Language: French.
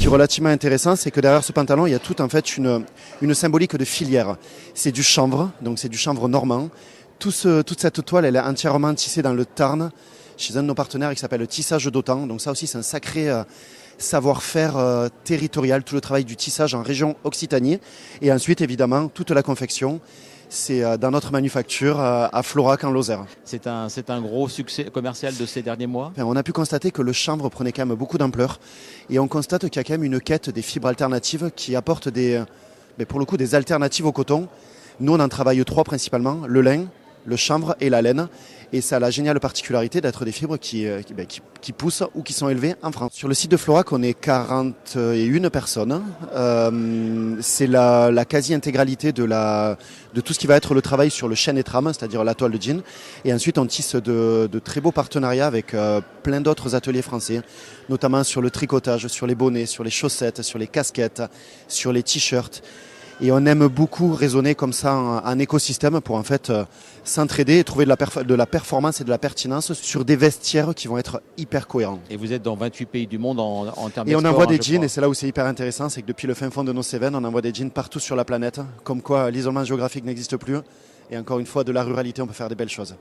qui est relativement intéressant, c'est que derrière ce pantalon, il y a toute en fait une symbolique de filière. C'est du chanvre, donc c'est du chanvre normand. Toute cette toile, elle est entièrement tissée dans le Tarn, chez un de nos partenaires qui s'appelle Tissage d'Autan. Donc ça aussi, c'est un sacré savoir-faire territorial, tout le travail du tissage en région Occitanie. Et ensuite, évidemment, toute la confection, c'est dans notre manufacture à Florac en Lozère. C'est un gros succès commercial de ces derniers mois. On a pu constater que le chanvre prenait quand même beaucoup d'ampleur et on constate qu'il y a quand même une quête des fibres alternatives qui apportent pour le coup des alternatives au coton. Nous, on en travaille 3 principalement, le lin, le chanvre et la laine. Et ça a la géniale particularité d'être des fibres qui poussent ou qui sont élevées en France. Sur le site de Florac, on est 41 personnes. C'est la quasi-intégralité de tout ce qui va être le travail sur le chêne et trame, c'est-à-dire la toile de jean. Et ensuite, on tisse de très beaux partenariats avec plein d'autres ateliers français, notamment sur le tricotage, sur les bonnets, sur les chaussettes, sur les casquettes, sur les t-shirts. Et on aime beaucoup raisonner comme ça en écosystème pour en fait s'entraider et trouver de la performance et de la pertinence sur des vestiaires qui vont être hyper cohérents. Et vous êtes dans 28 pays du monde en termes d'export. Et on envoie des jeans, et c'est là où c'est hyper intéressant, c'est que depuis le fin fond de nos Cévennes, on envoie des jeans partout sur la planète, comme quoi l'isolement géographique n'existe plus. Et encore une fois, de la ruralité, on peut faire des belles choses.